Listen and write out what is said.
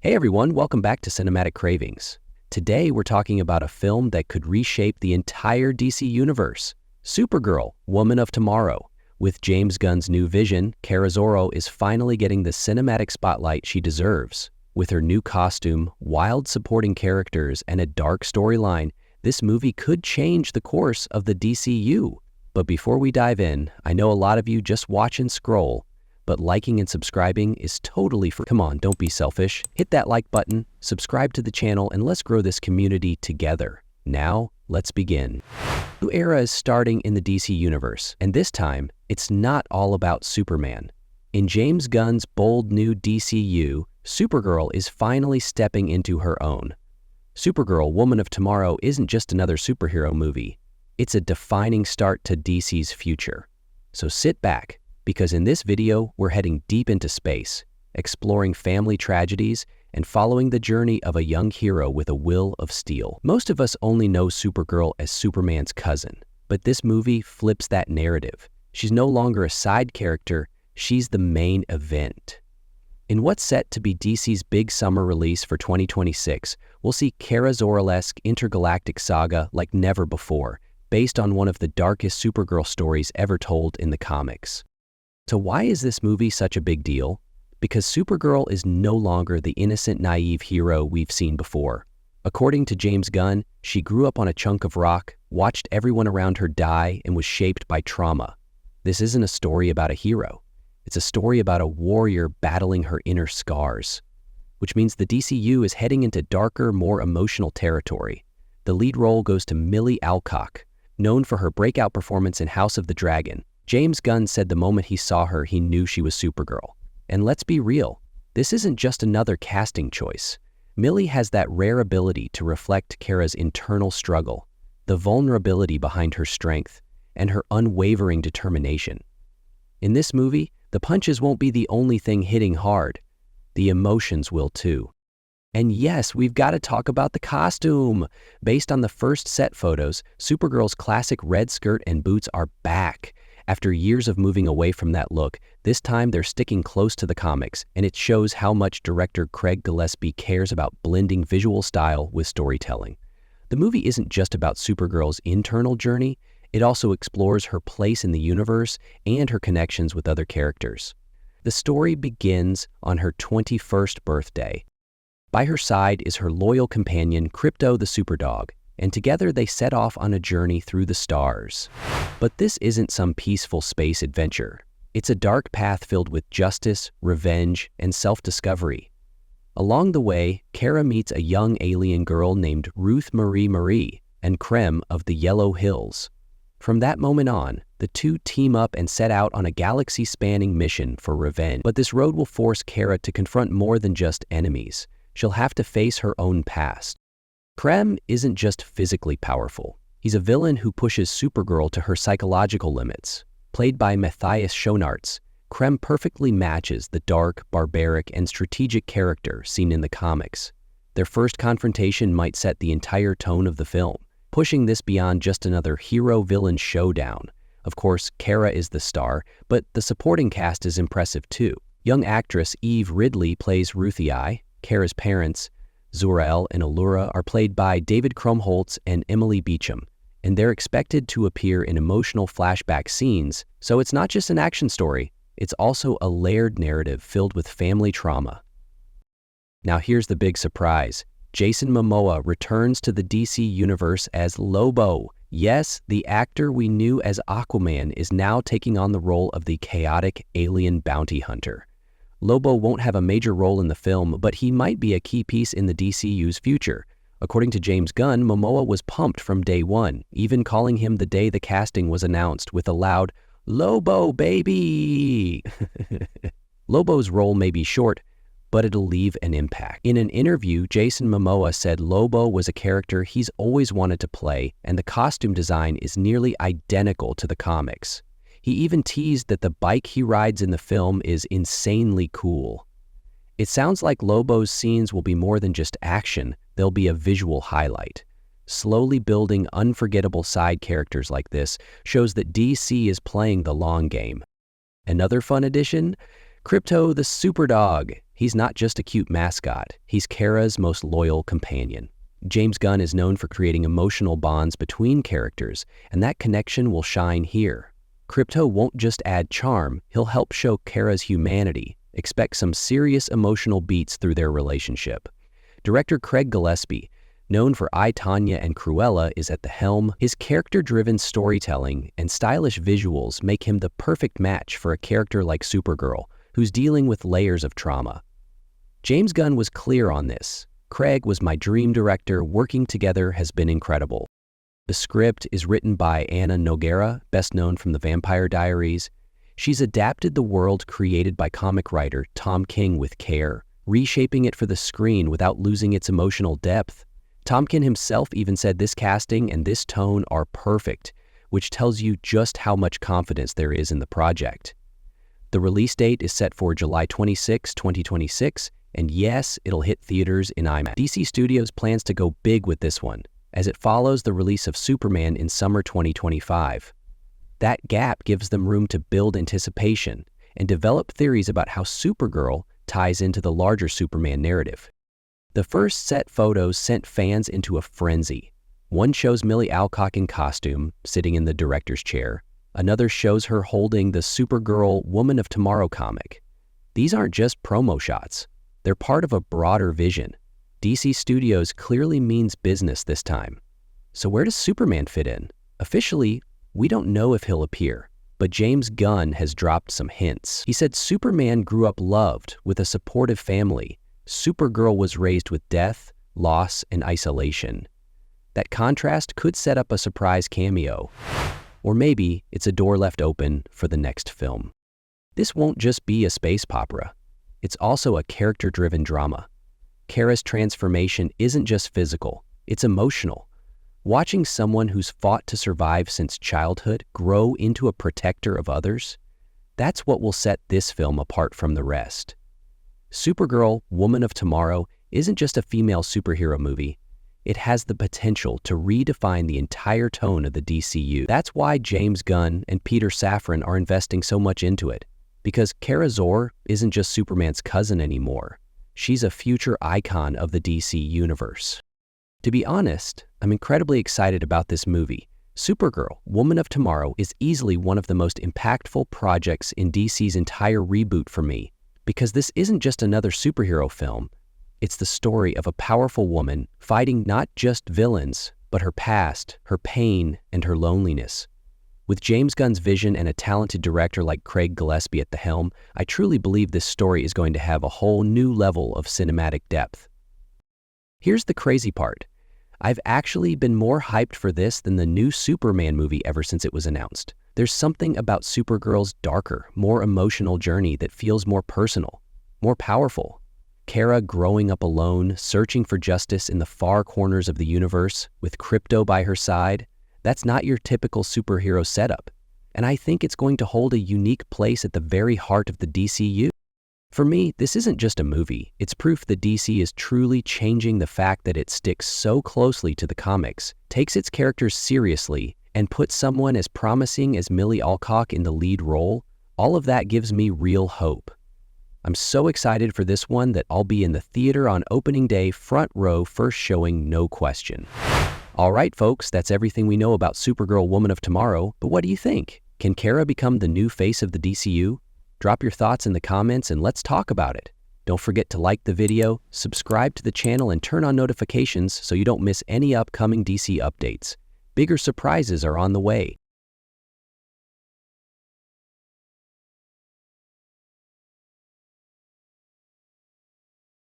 Hey everyone, welcome back to Cinematic Cravings. Today we're talking about a film that could reshape the entire DC universe, Supergirl, Woman of Tomorrow. With James Gunn's new vision, Kara Zor-El is finally getting the cinematic spotlight she deserves. With her new costume, wild supporting characters, and a dark storyline, this movie could change the course of the DCU. But before we dive in, I know a lot of you just watch and scroll, but liking and subscribing is totally free. Come on, don't be selfish. Hit that like button, subscribe to the channel, and let's grow this community together. Now, let's begin. A new era is starting in the DC universe, and this time, it's not all about Superman. In James Gunn's bold new DCU, Supergirl is finally stepping into her own. Supergirl, Woman of Tomorrow isn't just another superhero movie. It's a defining start to DC's future. So sit back, because in this video, we're heading deep into space, exploring family tragedies and following the journey of a young hero with a will of steel. Most of us only know Supergirl as Superman's cousin, but this movie flips that narrative. She's no longer a side character, she's the main event. In what's set to be DC's big summer release for 2026, we'll see Kara Zor-El-esque intergalactic saga like never before, based on one of the darkest Supergirl stories ever told in the comics. So why is this movie such a big deal? Because Supergirl is no longer the innocent, naive hero we've seen before. According to James Gunn, she grew up on a chunk of rock, watched everyone around her die, and was shaped by trauma. This isn't a story about a hero. It's a story about a warrior battling her inner scars. Which means the DCU is heading into darker, more emotional territory. The lead role goes to Millie Alcock, known for her breakout performance in House of the Dragon. James Gunn said the moment he saw her, he knew she was Supergirl. And let's be real, this isn't just another casting choice. Millie has that rare ability to reflect Kara's internal struggle, the vulnerability behind her strength, and her unwavering determination. In this movie, the punches won't be the only thing hitting hard. The emotions will too. And yes, we've got to talk about the costume. Based on the first set photos, Supergirl's classic red skirt and boots are back. After years of moving away from that look, this time they're sticking close to the comics, and it shows how much director Craig Gillespie cares about blending visual style with storytelling. The movie isn't just about Supergirl's internal journey, it also explores her place in the universe and her connections with other characters. The story begins on her 21st birthday. By her side is her loyal companion, Krypto the Superdog, and together they set off on a journey through the stars. But this isn't some peaceful space adventure. It's a dark path filled with justice, revenge, and self-discovery. Along the way, Kara meets a young alien girl named Ruth Marie and Krem of the Yellow Hills. From that moment on, the two team up and set out on a galaxy-spanning mission for revenge. But this road will force Kara to confront more than just enemies. She'll have to face her own past. Krem isn't just physically powerful. He's a villain who pushes Supergirl to her psychological limits. Played by Matthias Schoenaerts, Krem perfectly matches the dark, barbaric, and strategic character seen in the comics. Their first confrontation might set the entire tone of the film, pushing this beyond just another hero-villain showdown. Of course, Kara is the star, but the supporting cast is impressive too. Young actress Eve Ridley plays Ruthie I. Kara's parents, Zor-El and Allura, are played by David Krumholtz and Emily Beecham, and they're expected to appear in emotional flashback scenes, so it's not just an action story, it's also a layered narrative filled with family trauma. Now here's the big surprise. Jason Momoa returns to the DC universe as Lobo. Yes, the actor we knew as Aquaman is now taking on the role of the chaotic alien bounty hunter. Lobo won't have a major role in the film, but he might be a key piece in the DCU's future. According to James Gunn, Momoa was pumped from day one, even calling him the day the casting was announced with a loud, "Lobo, baby!" Lobo's role may be short, but it'll leave an impact. In an interview, Jason Momoa said Lobo was a character he's always wanted to play, and the costume design is nearly identical to the comics. He even teased that the bike he rides in the film is insanely cool. It sounds like Lobo's scenes will be more than just action, they'll be a visual highlight. Slowly building unforgettable side characters like this shows that DC is playing the long game. Another fun addition? Krypto the Superdog. He's not just a cute mascot, he's Kara's most loyal companion. James Gunn is known for creating emotional bonds between characters, and that connection will shine here. Krypto won't just add charm, he'll help show Kara's humanity. Expect some serious emotional beats through their relationship. Director Craig Gillespie, known for I, Tonya and Cruella, is at the helm. His character-driven storytelling and stylish visuals make him the perfect match for a character like Supergirl, who's dealing with layers of trauma. James Gunn was clear on this. Craig was my dream director. Working together has been incredible. The script is written by Anna Nogueira, best known from The Vampire Diaries. She's adapted the world created by comic writer Tom King with care, reshaping it for the screen without losing its emotional depth. Tom King himself even said this casting and this tone are perfect, which tells you just how much confidence there is in the project. The release date is set for July 26, 2026, and yes, it'll hit theaters in IMAX. DC Studios plans to go big with this one, as it follows the release of Superman in summer 2025. That gap gives them room to build anticipation and develop theories about how Supergirl ties into the larger Superman narrative. The first set photos sent fans into a frenzy. One shows Millie Alcock in costume, sitting in the director's chair. Another shows her holding the Supergirl Woman of Tomorrow comic. These aren't just promo shots. They're part of a broader vision. DC Studios clearly means business this time. So where does Superman fit in? Officially, we don't know if he'll appear, but James Gunn has dropped some hints. He said Superman grew up loved with a supportive family. Supergirl was raised with death, loss, and isolation. That contrast could set up a surprise cameo. Or maybe it's a door left open for the next film. This won't just be a space opera. It's also a character-driven drama. Kara's transformation isn't just physical, it's emotional. Watching someone who's fought to survive since childhood grow into a protector of others, that's what will set this film apart from the rest. Supergirl, Woman of Tomorrow, isn't just a female superhero movie. It has the potential to redefine the entire tone of the DCU. That's why James Gunn and Peter Safran are investing so much into it. Because Kara Zor isn't just Superman's cousin anymore. She's a future icon of the DC universe. To be honest, I'm incredibly excited about this movie. Supergirl, Woman of Tomorrow is easily one of the most impactful projects in DC's entire reboot for me, because this isn't just another superhero film. It's the story of a powerful woman fighting not just villains, but her past, her pain, and her loneliness. With James Gunn's vision and a talented director like Craig Gillespie at the helm, I truly believe this story is going to have a whole new level of cinematic depth. Here's the crazy part. I've actually been more hyped for this than the new Superman movie ever since it was announced. There's something about Supergirl's darker, more emotional journey that feels more personal, more powerful. Kara growing up alone, searching for justice in the far corners of the universe, with Krypto by her side. That's not your typical superhero setup, and I think it's going to hold a unique place at the very heart of the DCU. For me, this isn't just a movie. It's proof that DC is truly changing the fact that it sticks so closely to the comics, takes its characters seriously, and puts someone as promising as Millie Alcock in the lead role. All of that gives me real hope. I'm so excited for this one that I'll be in the theater on opening day, front row, first showing, no question. All right, folks, that's everything we know about Supergirl, Woman of Tomorrow, but what do you think? Can Kara become the new face of the DCU? Drop your thoughts in the comments and let's talk about it. Don't forget to like the video, subscribe to the channel, and turn on notifications so you don't miss any upcoming DC updates. Bigger surprises are on the way.